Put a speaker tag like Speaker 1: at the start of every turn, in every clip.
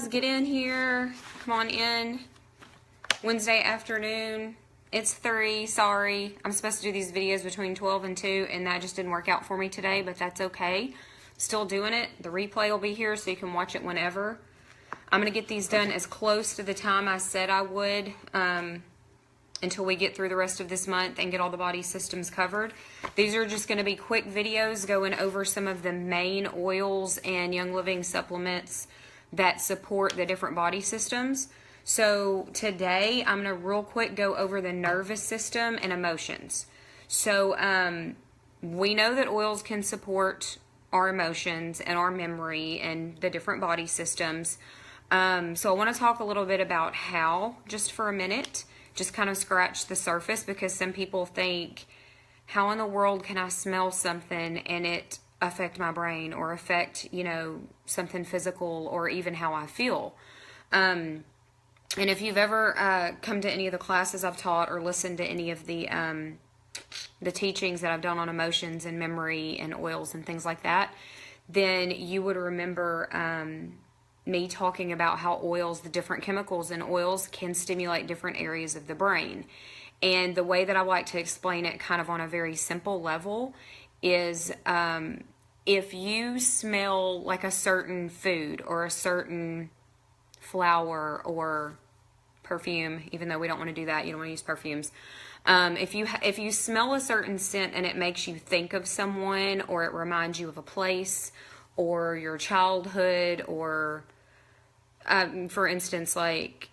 Speaker 1: get in here. Come on in. Wednesday afternoon. It's 3. Sorry. I'm supposed to do these videos between 12 and 2, and that just didn't work out for me today, but that's okay. Still doing it. The replay will be here so you can watch it whenever. I'm going to get these done as close to the time I said I would until we get through the rest of this month and get all the body systems covered. These are just going to be quick videos going over some of the main oils and Young Living supplements that support the different body systems. So today I'm going to real quick go over the nervous system and emotions. So we know that oils can support our emotions and our memory and the different body systems. So I want to talk a little bit about how, just for a minute, just kind of scratch the surface, because some people think, how in the world can I smell something and it affect my brain or affect, you know, something physical or even how I feel? And if you've ever come to any of the classes I've taught or listened to any of the teachings that I've done on emotions and memory and oils and things like that, then you would remember me talking about how oils, the different chemicals in oils, can stimulate different areas of the brain. And the way that I like to explain it kind of on a very simple level is if you smell like a certain food or a certain flower or perfume, even though we don't want to do that, you don't want to use perfumes. If you smell a certain scent and it makes you think of someone, or it reminds you of a place or your childhood, or for instance, like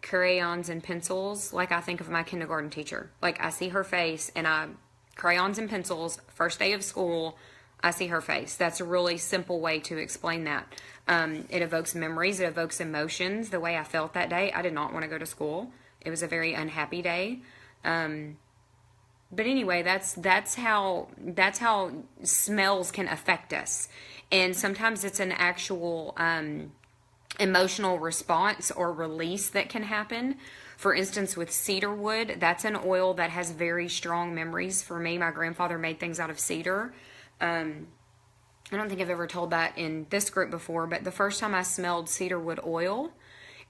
Speaker 1: crayons and pencils, like I think of my kindergarten teacher. Like I see her face and crayons and pencils, first day of school, I see her face. That's a really simple way to explain that. It evokes memories, it evokes emotions. The way I felt that day, I did not want to go to school. It was a very unhappy day. But anyway, that's how smells can affect us. And sometimes it's an actual emotional response or release that can happen. For instance, with cedar wood, that's an oil that has very strong memories for me. My grandfather made things out of cedar. I don't think I've ever told that in this group before, but the first time I smelled cedarwood oil,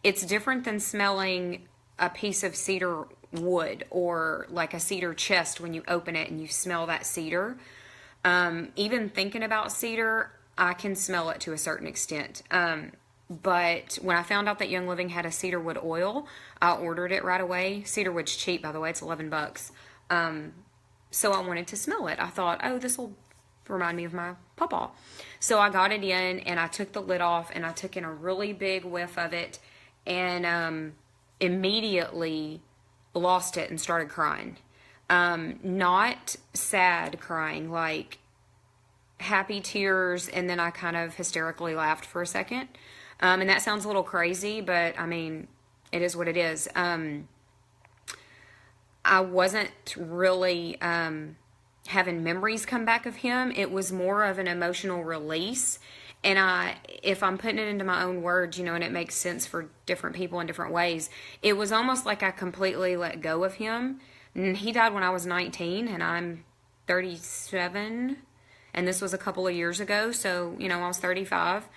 Speaker 1: it's different than smelling a piece of cedar wood or like a cedar chest when you open it and you smell that cedar. Even thinking about cedar, I can smell it to a certain extent. But when I found out that Young Living had a cedarwood oil, I ordered it right away. Cedarwood's cheap, by the way. It's $11. So I wanted to smell it. I thought, oh, this will remind me of my pawpaw. So I got it in and I took the lid off and I took in a really big whiff of it, and immediately lost it and started crying. Not sad crying, like happy tears, and then I kind of hysterically laughed for a second. And that sounds a little crazy, but I mean, it is what it is. I wasn't really having memories come back of him. It was more of an emotional release. And if I'm putting it into my own words, you know, and it makes sense for different people in different ways, it was almost like I completely let go of him. And he died when I was 19 and I'm 37. And this was a couple of years ago. So, you know, I was 35.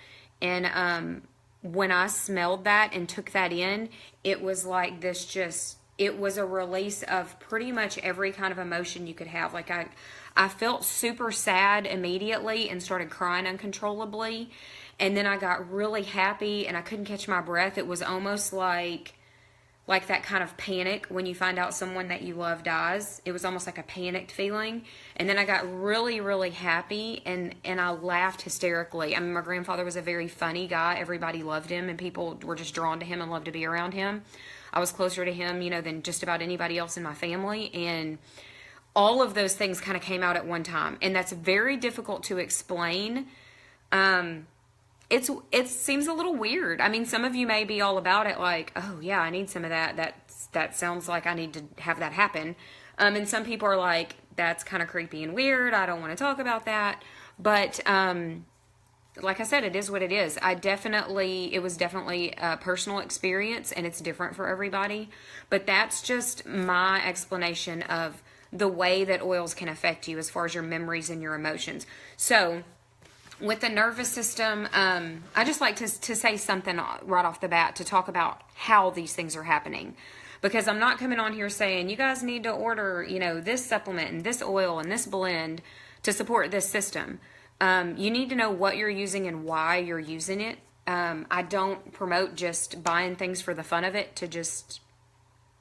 Speaker 1: And when I smelled that and took that in, it was like this it was a release of pretty much every kind of emotion you could have. Like I felt super sad immediately and started crying uncontrollably. And then I got really happy and I couldn't catch my breath. It was almost like that kind of panic when you find out someone that you love dies. It was almost like a panicked feeling. And then I got really, really happy and I laughed hysterically. I mean, my grandfather was a very funny guy. Everybody loved him and people were just drawn to him and loved to be around him. I was closer to him, you know, than just about anybody else in my family. And all of those things kind of came out at one time. And that's very difficult to explain. It seems a little weird. I mean, some of you may be all about it, like, oh yeah, I need some of that. That sounds like I need to have that happen. And some people are like, that's kind of creepy and weird. I don't want to talk about that. But like I said, it is what it is. It was definitely a personal experience and it's different for everybody. But that's just my explanation of the way that oils can affect you as far as your memories and your emotions. So with the nervous system, I just like to say something right off the bat to talk about how these things are happening. Because I'm not coming on here saying, you guys need to order, this supplement and this oil and this blend to support this system. You need to know what you're using and why you're using it. I don't promote just buying things for the fun of it to just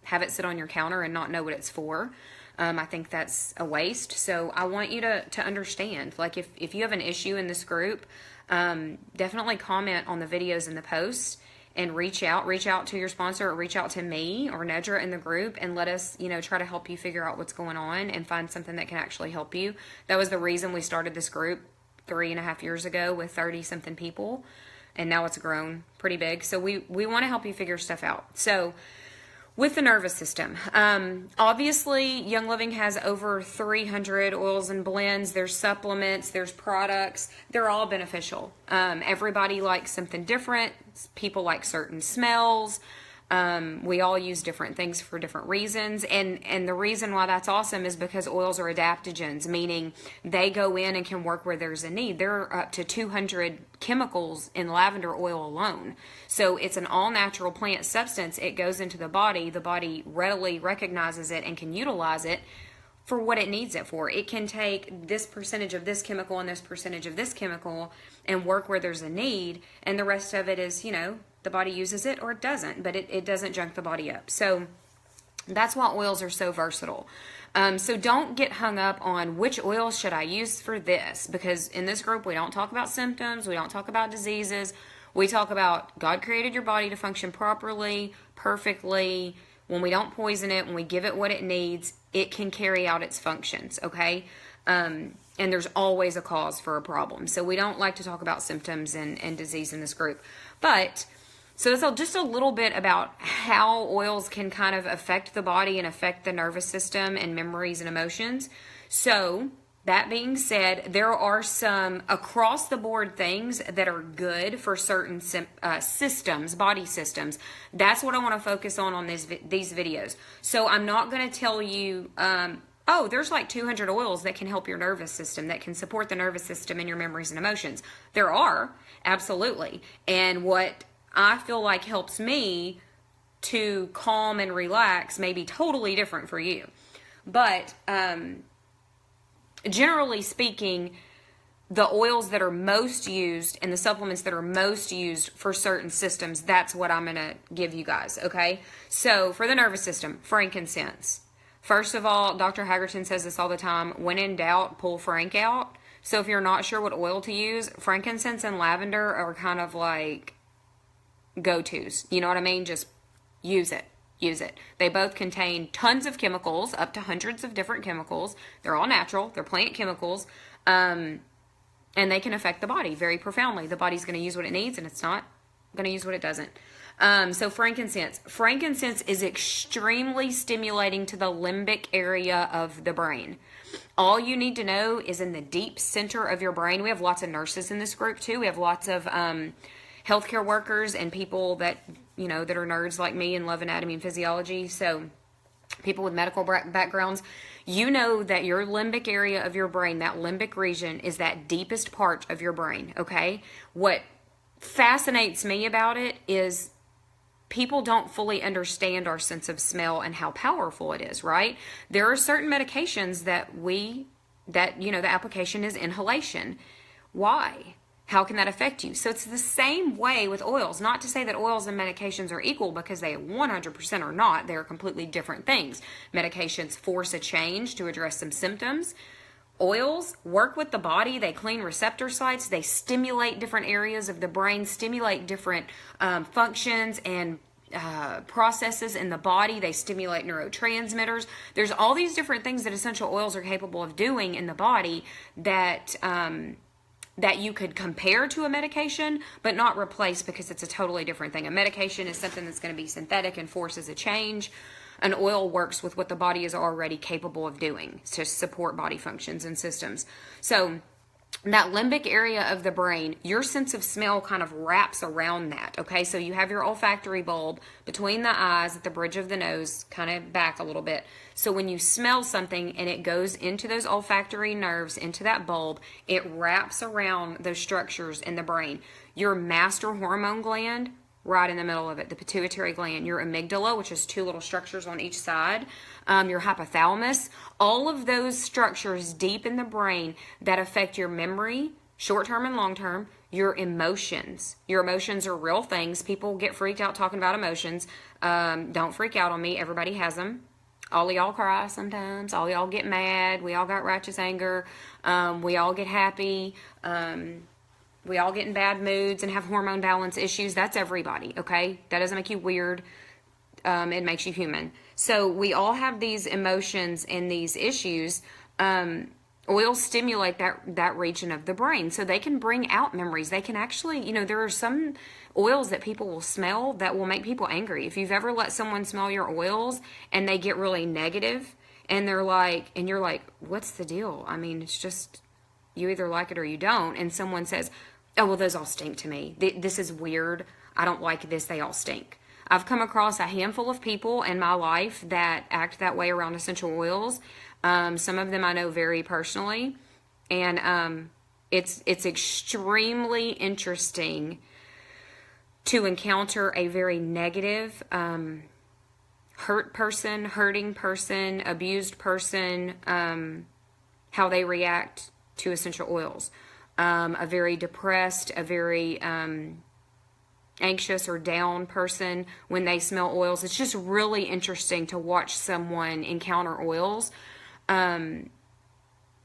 Speaker 1: have it sit on your counter and not know what it's for. I think that's a waste. So I want you to understand, like if you have an issue in this group, definitely comment on the videos and the posts and reach out to your sponsor or reach out to me or Nedra in the group and let us, try to help you figure out what's going on and find something that can actually help you. That was the reason we started this group 3.5 years ago with 30 something people. And now it's grown pretty big. So we want to help you figure stuff out. So with the nervous system, obviously Young Living has over 300 oils and blends. There's supplements, there's products. They're all beneficial. Everybody likes something different. People like certain smells. We all use different things for different reasons. And the reason why that's awesome is because oils are adaptogens, meaning they go in and can work where there's a need. There are up to 200 chemicals in lavender oil alone. So it's an all-natural plant substance. It goes into the body readily recognizes it and can utilize it for what it needs it for. It can take this percentage of this chemical and this percentage of this chemical and work where there's a need, and the rest of it is, the body uses it or it doesn't, but it doesn't junk the body up. So that's why oils are so versatile. So don't get hung up on which oil should I use for this, because in this group we don't talk about symptoms, we don't talk about diseases, we talk about God created your body to function properly, perfectly. When we don't poison it, when we give it what it needs, it can carry out its functions, okay? And there's always a cause for a problem. So we don't like to talk about symptoms and disease in this group. But so it's just a little bit about how oils can kind of affect the body and affect the nervous system and memories and emotions. So that being said, there are some across the board things that are good for certain systems, body systems. That's what I want to focus on these videos. So I'm not going to tell you, oh, there's like 200 oils that can help your nervous system, that can support the nervous system and your memories and emotions. There are, absolutely. And what I feel like helps me to calm and relax may be totally different for you. But generally speaking, the oils that are most used and the supplements that are most used for certain systems, that's what I'm going to give you guys, okay? So for the nervous system, frankincense. First of all, Dr. Hagerton says this all the time, when in doubt, pull Frank out. So if you're not sure what oil to use, frankincense and lavender are kind of like go-tos. You know what I mean? Just use it. Use it. They both contain tons of chemicals, up to hundreds of different chemicals. They're all natural. They're plant chemicals. And they can affect the body very profoundly. The body's going to use what it needs, and it's not going to use what it doesn't. So frankincense. Frankincense is extremely stimulating to the limbic area of the brain. All you need to know is in the deep center of your brain. We have lots of nurses in this group too. We have lots of healthcare workers and people that, that are nerds like me and love anatomy and physiology. So people with medical backgrounds, you know that your limbic area of your brain, that limbic region, is that deepest part of your brain, okay? What fascinates me about it is people don't fully understand our sense of smell and how powerful it is, right? There are certain medications that the application is inhalation. Why? How can that affect you? So it's the same way with oils. Not to say that oils and medications are equal, because they 100% are not. They're completely different things. Medications force a change to address some symptoms. Oils work with the body. They clean receptor sites. They stimulate different areas of the brain, stimulate different functions and processes in the body. They stimulate neurotransmitters. There's all these different things that essential oils are capable of doing in the body that you could compare to a medication, but not replace, because it's a totally different thing. A medication is something that's going to be synthetic and forces a change. An oil works with what the body is already capable of doing to support body functions and systems. So that limbic area of the brain, your sense of smell kind of wraps around that, okay? So you have your olfactory bulb between the eyes at the bridge of the nose, kind of back a little bit. So when you smell something and it goes into those olfactory nerves, into that bulb, it wraps around those structures in the brain. Your master hormone gland, right in the middle of it, the pituitary gland, your amygdala, which is 2 little structures on each side, your hypothalamus, all of those structures deep in the brain that affect your memory, short-term and long-term, your emotions. Your emotions are real things. People get freaked out talking about emotions. Don't freak out on me. Everybody has them. All of y'all cry sometimes. All y'all get mad. We all got righteous anger. We all get happy. We all get in bad moods and have hormone balance issues. That's everybody, okay? That doesn't make you weird. It makes you human. So we all have these emotions and these issues. Oils stimulate that region of the brain, so they can bring out memories. They can actually, there are some oils that people will smell that will make people angry. If you've ever let someone smell your oils and they get really negative and you're like, what's the deal? I mean, it's just, you either like it or you don't. And someone says, oh, well, those all stink to me. This is weird. I don't like this. They all stink. I've come across a handful of people in my life that act that way around essential oils. Some of them I know very personally. And it's extremely interesting to encounter a very negative, hurting person, abused person, how they react to essential oils. A very depressed, a very anxious or down person when they smell oils. It's just really interesting to watch someone encounter oils when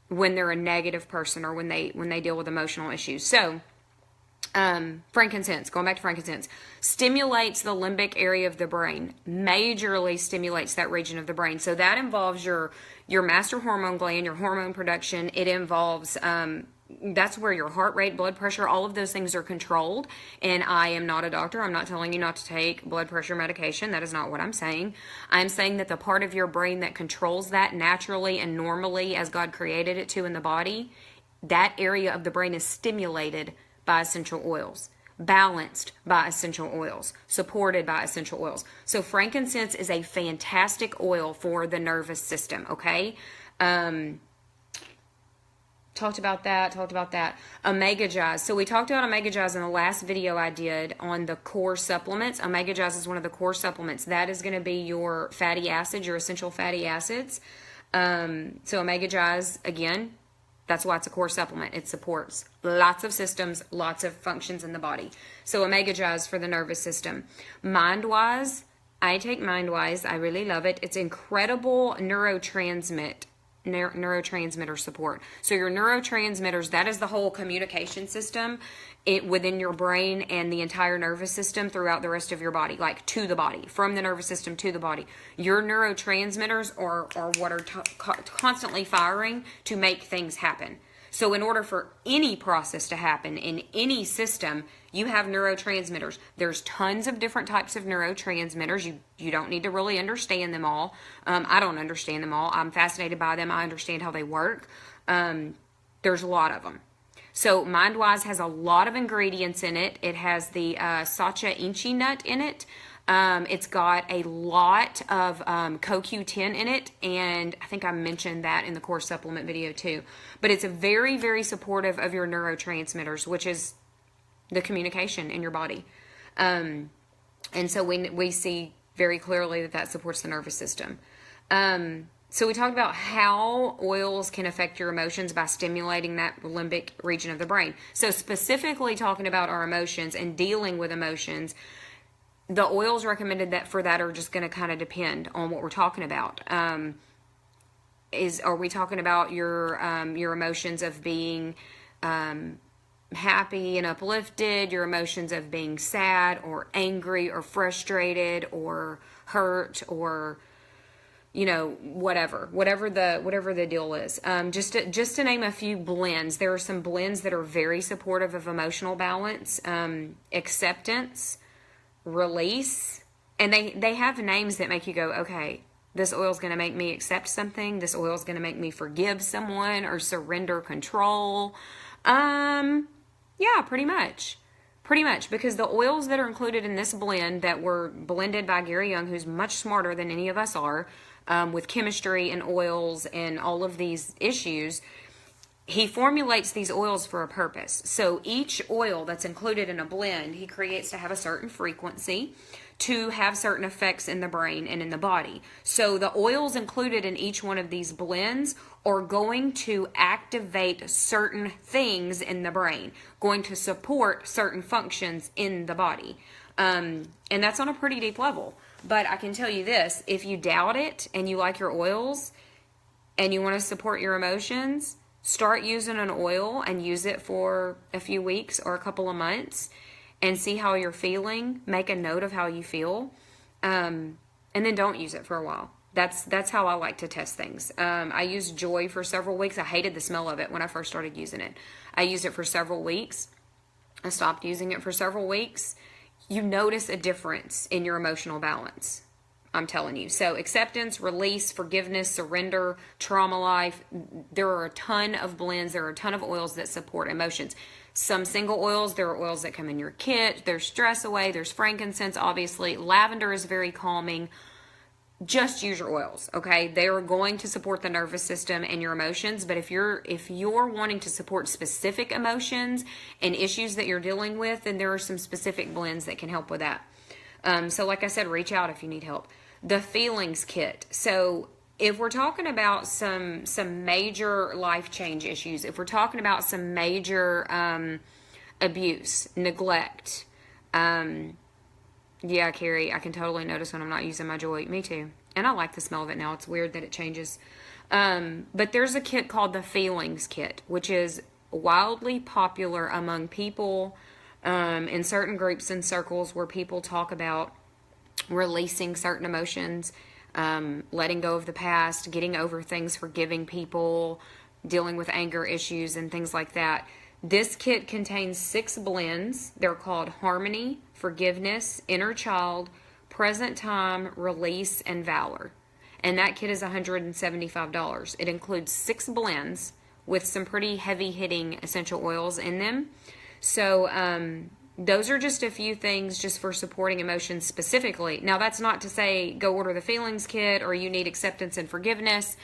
Speaker 1: they're a negative person or when they deal with emotional issues. So frankincense, going back to frankincense, stimulates the limbic area of the brain, majorly stimulates that region of the brain. So that involves your master hormone gland, your hormone production. It involves that's where your heart rate, blood pressure, all of those things are controlled. And I am not a doctor. I'm not telling you not to take blood pressure medication. That is not what I'm saying. I'm saying that the part of your brain that controls that naturally and normally as God created it to in the body, that area of the brain is stimulated by essential oils, balanced by essential oils, supported by essential oils. So frankincense is a fantastic oil for the nervous system, okay? Talked about that. Omega Jazz. So we talked about Omega Jazz in the last video I did on the core supplements. Omega Jazz is one of the core supplements. That is going to be your fatty acids, your essential fatty acids. So Omega Jazz, again, that's why it's a core supplement. It supports lots of systems, lots of functions in the body. So Omega Jazz for the nervous system. Mindwise, I take Mindwise. I really love it. It's incredible neurotransmitter support. So your neurotransmitters, that is the whole communication system within your brain and the entire nervous system throughout the rest of your body, like to the body, from the nervous system to the body. Your neurotransmitters are what are constantly firing to make things happen. So in order for any process to happen in any system, you have neurotransmitters. There's tons of different types of neurotransmitters. You don't need to really understand them all. I don't understand them all. I'm fascinated by them. I understand how they work. There's a lot of them. So Mindwise has a lot of ingredients in it. It has the Sacha Inchi nut in it. It's got a lot of CoQ10 in it, and I think I mentioned that in the core supplement video too. But it's a very, very supportive of your neurotransmitters, which is the communication in your body. And so we see very clearly that supports the nervous system. So we talked about how oils can affect your emotions by stimulating that limbic region of the brain. So specifically talking about our emotions and dealing with emotions, the oils recommended for that are just going to kind of depend on what we're talking about. Are we talking about your emotions of being happy and uplifted, your emotions of being sad or angry or frustrated or hurt or whatever the deal is. Just to name a few blends, there are some blends that are very supportive of emotional balance, acceptance, release, and they have names that make you go, okay, this oil is going to make me accept something. This oil is going to make me forgive someone or surrender control. Yeah, pretty much. Pretty much, because the oils that are included in this blend that were blended by Gary Young, who's much smarter than any of us are, with chemistry and oils and all of these issues, he formulates these oils for a purpose. So each oil that's included in a blend, he creates to have a certain frequency to have certain effects in the brain and in the body. So the oils included in each one of these blends are going to activate certain things in the brain, going to support certain functions in the body. And that's on a pretty deep level. But I can tell you this, if you doubt it and you like your oils and you want to support your emotions, start using an oil and use it for a few weeks or a couple of months and see how you're feeling. Make a note of how you feel, and then don't use it for a while. That's how I like to test things. I used Joy for several weeks. I hated the smell of it when I first started using it. I used it for several weeks. I stopped using it for several weeks. You notice a difference in your emotional balance. I'm telling you. So acceptance, release, forgiveness, surrender, trauma life. There are a ton of blends. There are a ton of oils that support emotions. Some single oils. There are oils that come in your kit. There's Stress Away. There's frankincense, obviously. Lavender is very calming. Just use your oils, okay? They are going to support the nervous system and your emotions, but if you're wanting to support specific emotions and issues that you're dealing with, then there are some specific blends that can help with that. So like I said, reach out if you need help. The Feelings Kit. So if we're talking about some major life change issues, if we're talking about some major abuse, neglect, yeah, Carrie, I can totally notice when I'm not using my Joy. Me too. And I like the smell of it now. It's weird that it changes. But there's a kit called the Feelings Kit, which is wildly popular among people in certain groups and circles where people talk about releasing certain emotions, letting go of the past, getting over things, forgiving people, dealing with anger issues and things like that. This kit contains 6 blends. They're called Harmony, Forgiveness, Inner Child, Present Time, Release, and Valor. And that kit is $175. It includes 6 blends with some pretty heavy-hitting essential oils in them. So those are just a few things just for supporting emotions specifically. Now, that's not to say go order the Feelings Kit or you need acceptance and forgiveness.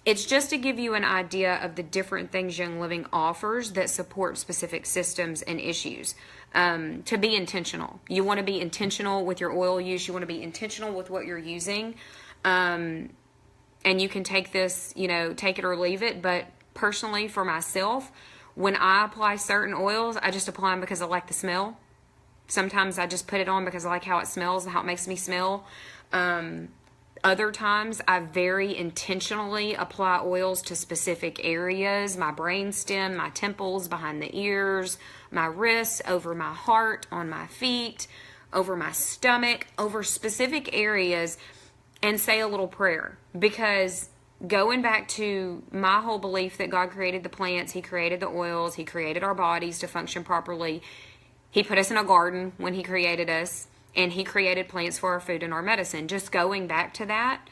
Speaker 1: It's just to give you an idea of the different things Young Living offers that support specific systems and issues. To be intentional. You want to be intentional with your oil use. You want to be intentional with what you're using. And you can take this, take it or leave it. But personally, for myself, when I apply certain oils, I just apply them because I like the smell. Sometimes I just put it on because I like how it smells and how it makes me smell. Other times, I very intentionally apply oils to specific areas, my brainstem, my temples, behind the ears, my wrists, over my heart, on my feet, over my stomach, over specific areas, and say a little prayer. Because going back to my whole belief that God created the plants, He created the oils, He created our bodies to function properly. He put us in a garden when He created us. And He created plants for our food and our medicine. Just going back to that,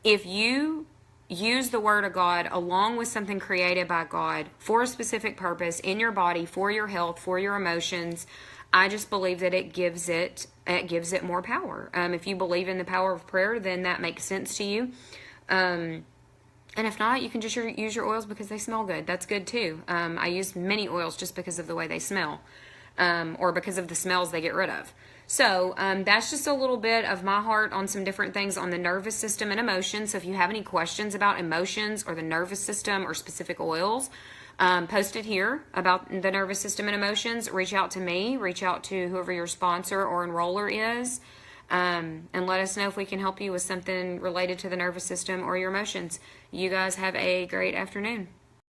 Speaker 1: if you use the Word of God along with something created by God for a specific purpose in your body, for your health, for your emotions, I just believe that it gives it more power. If you believe in the power of prayer, then that makes sense to you. And if not, you can just use your oils because they smell good. That's good too. I use many oils just because of the way they smell, or because of the smells they get rid of. So that's just a little bit of my heart on some different things on the nervous system and emotions. So if you have any questions about emotions or the nervous system or specific oils, post it here about the nervous system and emotions. Reach out to me. Reach out to whoever your sponsor or enroller is. And let us know if we can help you with something related to the nervous system or your emotions. You guys have a great afternoon.